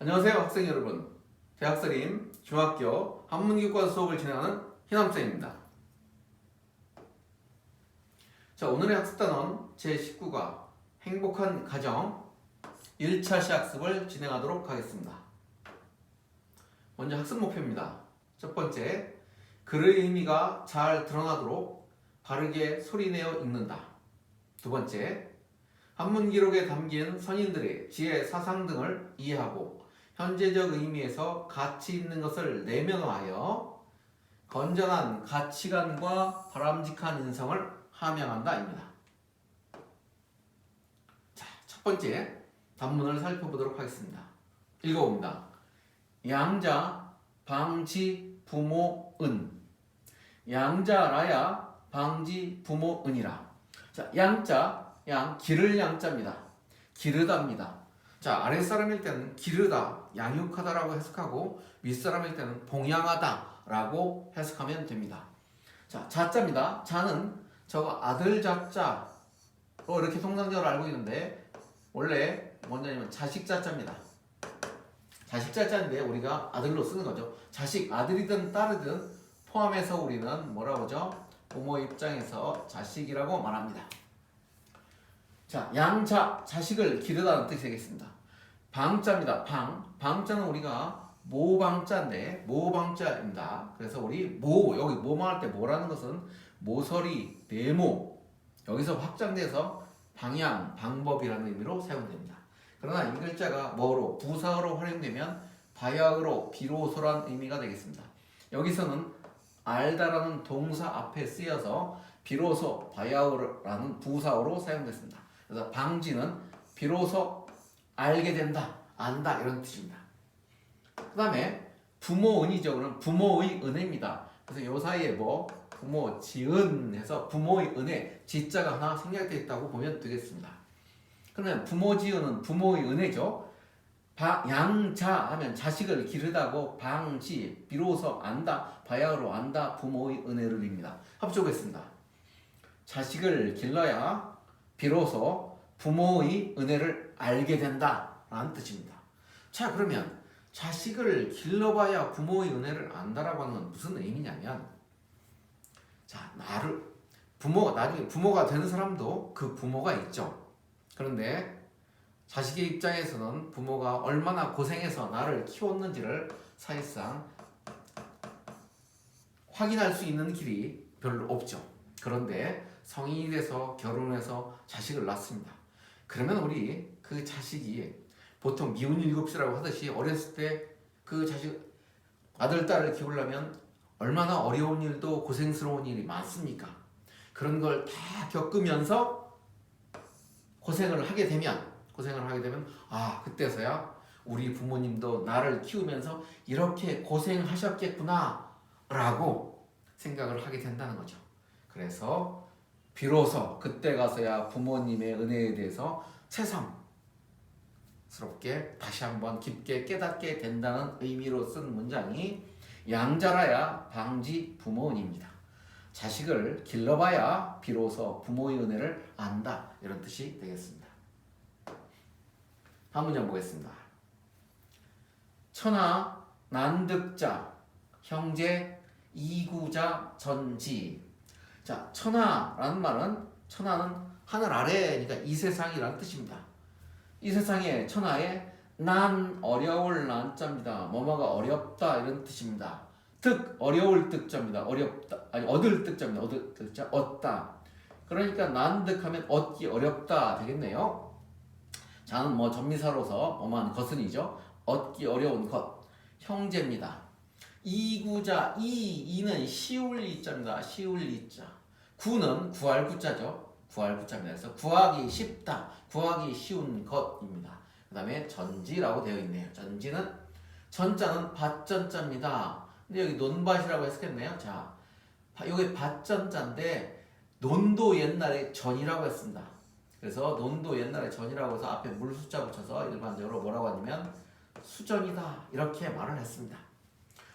안녕하세요 학생 여러분. 대학생임 중학교 한문교과 수업을 진행하는 희남쌤입니다. 자, 오늘의 학습 단원 제19과 행복한 가정 1차 시학습을 진행하도록 하겠습니다. 먼저 학습 목표입니다. 첫 번째, 글의 의미가 잘 드러나도록 바르게 소리내어 읽는다. 두 번째, 한문 기록에 담긴 선인들의 지혜, 사상 등을 이해하고 현재적 의미에서 가치 있는 것을 내면화하여 건전한 가치관과 바람직한 인성을 함양한다입니다. 자, 첫 번째 단문을 살펴보도록 하겠습니다. 읽어봅니다. 양자, 방지, 부모, 은. 양자라야 방지, 부모, 은이라. 자, 양자, 양, 기를 양자입니다. 기르다입니다. 자, 아랫사람일 때는 기르다, 양육하다라고 해석하고 윗사람일 때는 봉양하다라고 해석하면 됩니다. 자, 자자입니다. 자는 저거 아들 자자로 이렇게 통상적으로 알고 있는데 원래 뭐냐면 자식 자자입니다. 자식 자자인데 우리가 아들로 쓰는 거죠. 자식, 아들이든 딸이든 포함해서 우리는 뭐라고 하죠? 부모 입장에서 자식이라고 말합니다. 자, 양자, 자식을 기르다는 뜻이 되겠습니다. 방자입니다. 방자는 우리가 모방자인데 모방자입니다. 그래서 우리 여기 모방할 때 모라는 것은 모서리, 네모 여기서 확장돼서 방향, 방법이라는 의미로 사용됩니다. 그러나 이 글자가 뭐로? 부사어로 활용되면 바야흐로, 비로소란 의미가 되겠습니다. 여기서는 알다라는 동사 앞에 쓰여서 비로소, 바야흐로라는 부사어로 사용됐습니다. 그래서 방지는 비로소 알게 된다, 안다 이런 뜻입니다. 그 다음에 부모은이죠. 그럼 부모의 은혜입니다. 그래서 요 사이에 부모 지은 해서 부모의 은혜, 지자가 하나 생략되어 있다고 보면 되겠습니다. 그러면 부모 지은은 부모의 은혜죠. 양자 하면 자식을 기르다고 방지, 비로소 안다, 바야흐로 안다, 부모의 은혜를 입니다. 합쳐보겠습니다. 자식을 길러야 비로소 부모의 은혜를 알게 된다라는 뜻입니다. 자, 그러면 자식을 길러봐야 부모의 은혜를 안다라고 하는 건 무슨 의미냐면, 자, 나중에 부모가 되는 사람도 그 부모가 있죠. 그런데 자식의 입장에서는 부모가 얼마나 고생해서 나를 키웠는지를 사실상 확인할 수 있는 길이 별로 없죠. 그런데 성인이 돼서 결혼해서 자식을 낳습니다. 그러면 우리 그 자식이 보통 미운 일곱시라고 하듯이 어렸을 때 그 자식 아들, 딸을 키우려면 얼마나 어려운 일도 고생스러운 일이 많습니까? 그런 걸 다 겪으면서 고생을 하게 되면 그때서야 우리 부모님도 나를 키우면서 이렇게 고생하셨겠구나 라고 생각을 하게 된다는 거죠. 그래서 비로소 그때 가서야 부모님의 은혜에 대해서 새삼스럽게 다시 한번 깊게 깨닫게 된다는 의미로 쓴 문장이 양자라야 방지 부모은입니다. 자식을 길러봐야 비로소 부모의 은혜를 안다 이런 뜻이 되겠습니다. 다음 문장 보겠습니다. 천하 난득자 형제 이구자 전지. 자, 천하라는 말은 천하는 하늘 아래니까 이 세상이라는 뜻입니다. 이 세상에 천하에 난 어려울 난자입니다. 뭐뭐가 어렵다 이런 뜻입니다. 득 어려울 득자입니다. 얻을 득자입니다. 얻을 득자 얻다. 그러니까 난득하면 얻기 어렵다 되겠네요. 자는 전미사로서 뭐만 것은이죠. 얻기 어려운 것. 형제입니다. 이구자, 이는 쉬울 이자입니다. 쉬울 이자. 구는 구할 구자죠. 구할 구자입니다. 그래서 구하기 쉽다, 구하기 쉬운 것입니다. 그 다음에 전지라고 되어 있네요. 전자는 밭전자입니다. 근데 여기 논밭이라고 해석했네요. 자, 여기 밭전자인데 논도 옛날에 전이라고 했습니다. 그래서 논도 옛날에 전이라고 해서 앞에 물숫자 붙여서 일반적으로 뭐라고 하냐면 수전이다 이렇게 말을 했습니다.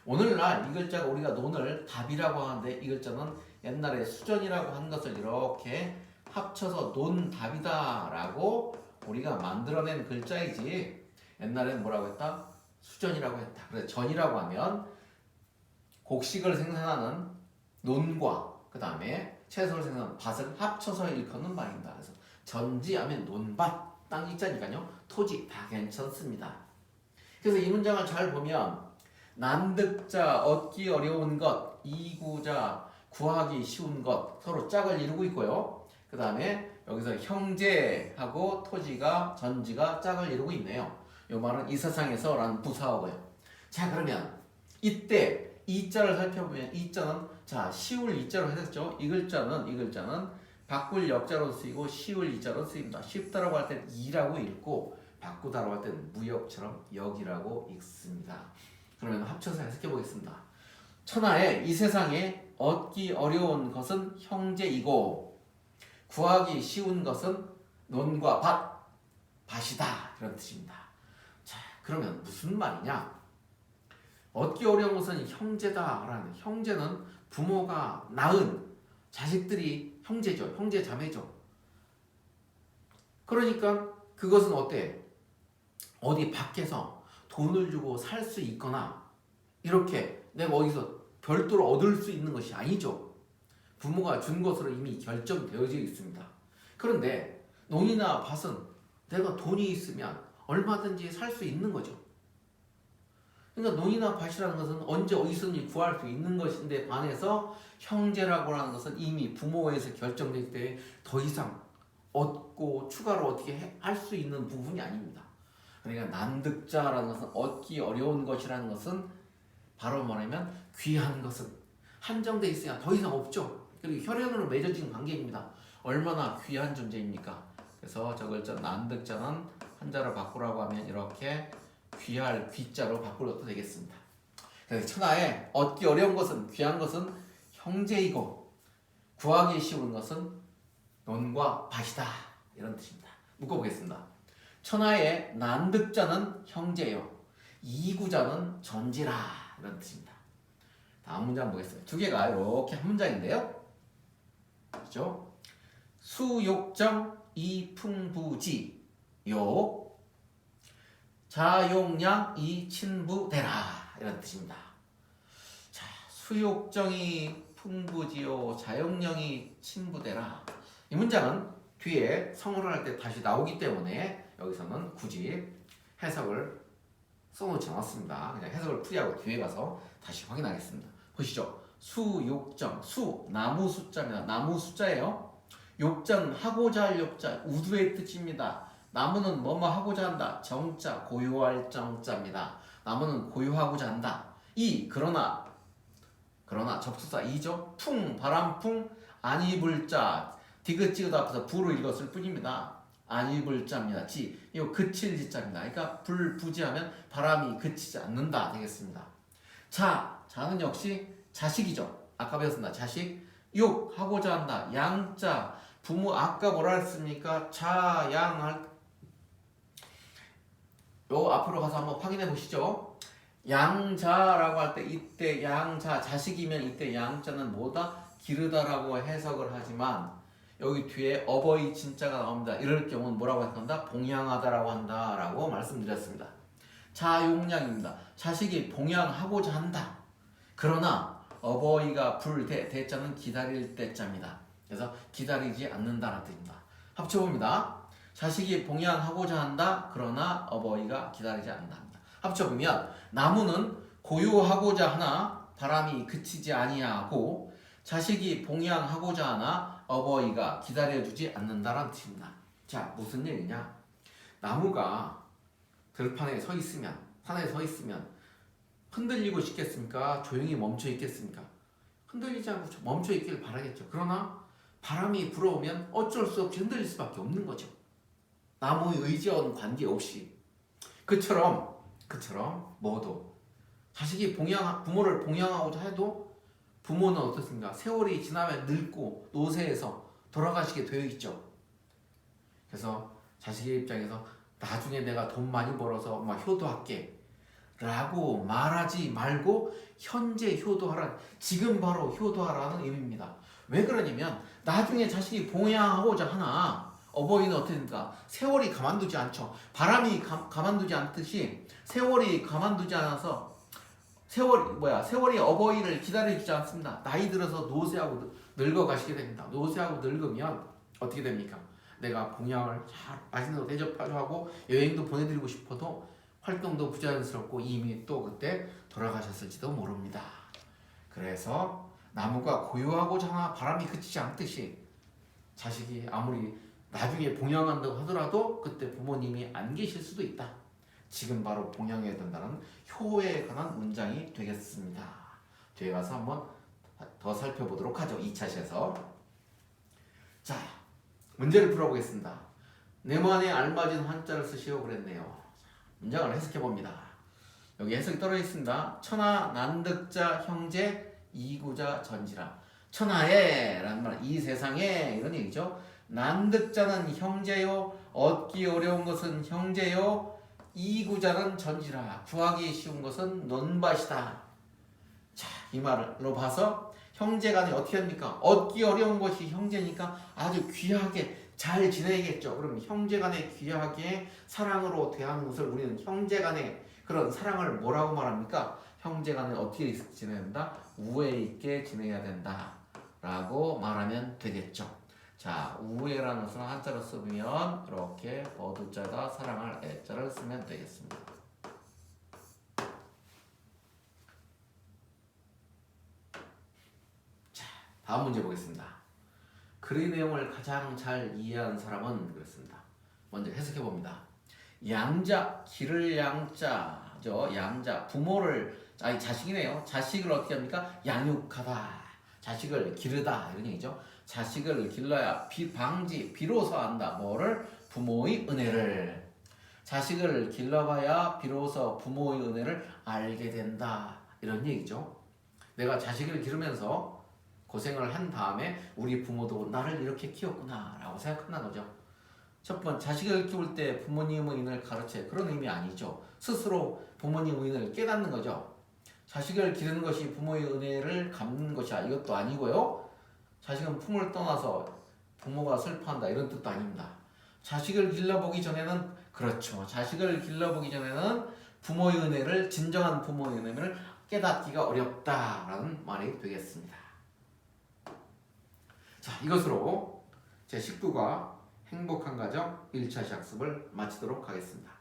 오늘날 이 글자가 우리가 논을 답이라고 하는데 이 글자는 옛날에 수전이라고 한 것을 이렇게 합쳐서 논답이다 라고 우리가 만들어낸 글자이지 옛날에는 뭐라고 했다? 수전이라고 했다. 그래서 전이라고 하면 곡식을 생산하는 논과 그 다음에 채소를 생산하는 밭을 합쳐서 일컫는 말입니다. 그래서 전지하면 논밭, 땅 있자니까요. 토지 다 괜찮습니다. 그래서 이 문장을 잘 보면 난득자, 얻기 어려운 것, 이구자, 구하기 쉬운 것 서로 짝을 이루고 있고요. 그 다음에 여기서 형제하고 토지가 전지가 짝을 이루고 있네요. 이 말은 이 세상에서 라는 부사어고요. 자, 그러면 이때 이자를 살펴보면 이자는 자 쉬울 이자로 해석했죠. 이 글자는 바꿀 역자로 쓰이고 쉬울 이자로 쓰입니다. 쉽다라고 할 때는 이라고 읽고 바꾸다라고 할 때는 무역처럼 역이라고 읽습니다. 그러면 합쳐서 해석해 보겠습니다. 천하에 이 세상에 얻기 어려운 것은 형제이고 구하기 쉬운 것은 논과 밭이다 이런 뜻입니다. 자, 그러면 무슨 말이냐? 얻기 어려운 것은 형제다라는, 형제는 부모가 낳은 자식들이 형제죠. 형제 자매죠. 그러니까 그것은 어때? 어디 밖에서 돈을 주고 살 수 있거나 이렇게 내가 어디서 별도로 얻을 수 있는 것이 아니죠. 부모가 준 것으로 이미 결정되어져 있습니다. 그런데 논이나 밭은 내가 돈이 있으면 얼마든지 살 수 있는 거죠. 그러니까 논이나 밭이라는 것은 언제 어디서든지 구할 수 있는 것인데 반해서 형제라고 하는 것은 이미 부모에서 결정되기 때문에 더 이상 얻고 추가로 어떻게 할 수 있는 부분이 아닙니다. 그러니까 난득자라는 것은 얻기 어려운 것이라는 것은 바로 뭐냐면 귀한 것은 한정돼 있어야 더 이상 없죠. 그리고 혈연으로 맺어진 관계입니다. 얼마나 귀한 존재입니까? 그래서 저 글자 난득자는 한자로 바꾸라고 하면 이렇게 귀할 귀자로 바꾸어도 되겠습니다. 그래서 천하에 얻기 어려운 것은 귀한 것은 형제이고 구하기 쉬운 것은 논과 밭이다 이런 뜻입니다. 묶어보겠습니다. 천하에 난득자는 형제요 이구자는 전지라 이런 뜻입니다. 다음 문장 보겠습니다. 두 개가 이렇게 한 문장인데요. 그렇죠? 수욕정 이풍부지 요 자용량 이친부되라 이런 뜻입니다. 자, 수욕정이 풍부지요 자용량이 친부되라. 이 문장은 뒤에 성어를 할 때 다시 나오기 때문에 여기서는 굳이 해석을 써놓지 않았습니다. 그냥 해석을 풀이하고 뒤에 가서 다시 확인하겠습니다. 보시죠. 수욕정, 수 나무 숫자입니다. 나무 숫자예요. 욕자는 하고자 할 욕자, 우두의 뜻입니다. 나무는 뭐뭐 하고자 한다. 정자, 고요할 정자입니다. 나무는 고요하고자 한다. 그러나 접수사 이죠. 풍, 바람풍, 안입을 자, 디귿지읒 앞에서 부로 읽었을 뿐입니다. 안입을 자입니다. 이거 그칠 지자입니다. 그러니까 불부지하면 바람이 그치지 않는다 되겠습니다. 자는 역시 자식이죠. 아까 배웠습니다. 자식, 욕 하고자 한다. 양자, 부모 아까 뭐라 했습니까? 자양할 요 앞으로 가서 한번 확인해 보시죠. 양자라고 할 때 이때 양자 자식이면 이때 양자는 뭐다? 기르다라고 해석을 하지만 여기 뒤에 어버이 진자가 나옵니다. 이럴 경우는 뭐라고 한다? 봉양하다라고 한다라고 말씀드렸습니다. 자용량입니다. 자식이 봉양하고자 한다. 그러나 어버이가 대자는 기다릴 때자입니다. 그래서 기다리지 않는다는 뜻입니다. 합쳐봅니다. 자식이 봉양하고자 한다. 그러나 어버이가 기다리지 않는다. 합쳐보면 나무는 고요하고자 하나 바람이 그치지 아니하고 자식이 봉양하고자 하나 어버이가 기다려주지 않는다는 뜻입니다. 자, 무슨 얘기냐? 나무가 들판에 서 있으면, 산에 서 있으면 흔들리고 싶겠습니까? 조용히 멈춰 있겠습니까? 흔들리지 않고 멈춰 있길 바라겠죠. 그러나 바람이 불어오면 어쩔 수 없이 흔들릴 수밖에 없는 거죠. 나무의 의지와는 관계없이. 그처럼 뭐도 자식이 부모를 봉양하고자 해도 부모는 어떻습니까? 세월이 지나면 늙고 노쇠해서 돌아가시게 되어 있죠. 그래서 자식의 입장에서 나중에 내가 돈 많이 벌어서 막 효도할게 라고 말하지 말고 현재 효도하라, 지금 바로 효도하라는 의미입니다. 왜 그러냐면 나중에 자식이 봉양하고자 하나 어버이는 어떻게 됩니까? 세월이 가만두지 않죠. 바람이 가만두지 않듯이 세월이 가만두지 않아서 세월이 어버이를 기다리지 않습니다. 나이 들어서 노쇠하고 늙어 가시게 됩니다. 노쇠하고 늙으면 어떻게 됩니까? 내가 봉양을 잘 맛있는 거 대접하고 여행도 보내드리고 싶어도 활동도 부자연스럽고 이미 또 그때 돌아가셨을지도 모릅니다. 그래서 나무가 고요하고 장하 바람이 그치지 않듯이 자식이 아무리 나중에 봉양한다고 하더라도 그때 부모님이 안 계실 수도 있다. 지금 바로 봉양해야 된다는 효에 관한 문장이 되겠습니다. 뒤에 가서 한번 더 살펴보도록 하죠. 2차시에서. 자, 문제를 풀어보겠습니다. 네모안에 알맞은 한자를 쓰시오 그랬네요. 문장을 해석해봅니다. 여기 해석이 떨어져 있습니다. 천하 난득자 형제 이구자 전지라. 천하에 라는 말, 이 세상에 이런 얘기죠. 난득자는 형제요, 얻기 어려운 것은 형제요, 이구자는 전지라. 구하기 쉬운 것은 논밭이다. 자, 이 말로 봐서 형제간에 어떻게 합니까? 얻기 어려운 것이 형제니까 아주 귀하게 잘 지내야겠죠. 그럼 형제간에 귀하게 사랑으로 대하는 것을 우리는 형제간에 그런 사랑을 뭐라고 말합니까? 형제간에 어떻게 지내야 된다? 우애 있게 지내야 된다 라고 말하면 되겠죠. 자, 우애라는 것을 한자로 쓰면 이렇게 버두자가 사랑할 애자를 쓰면 되겠습니다. 자, 다음 문제 보겠습니다. 글의 내용을 가장 잘 이해한 사람은 그렇습니다. 먼저 해석해 봅니다. 양자, 기를 양자죠. 양자, 부모를 자식이네요. 자식을 어떻게 합니까? 양육하다. 자식을 기르다 이런 얘기죠. 자식을 길러야 비로소 안다. 뭐를? 부모의 은혜를. 자식을 길러봐야 비로소 부모의 은혜를 알게 된다. 이런 얘기죠. 내가 자식을 기르면서 고생을 한 다음에 우리 부모도 나를 이렇게 키웠구나 라고 생각한다는 거죠. 첫 번째, 자식을 키울 때 부모님의 은혜를 가르쳐요. 그런 의미 아니죠. 스스로 부모님의 은혜를 깨닫는 거죠. 자식을 기르는 것이 부모의 은혜를 갚는 것이야. 이것도 아니고요. 자식은 품을 떠나서 부모가 슬퍼한다. 이런 뜻도 아닙니다. 자식을 길러보기 전에는 그렇죠. 자식을 길러보기 전에는 부모의 은혜를 진정한 부모의 은혜를 깨닫기가 어렵다라는 말이 되겠습니다. 자, 이것으로 제19과 행복한 가정 1차 학습을 마치도록 하겠습니다.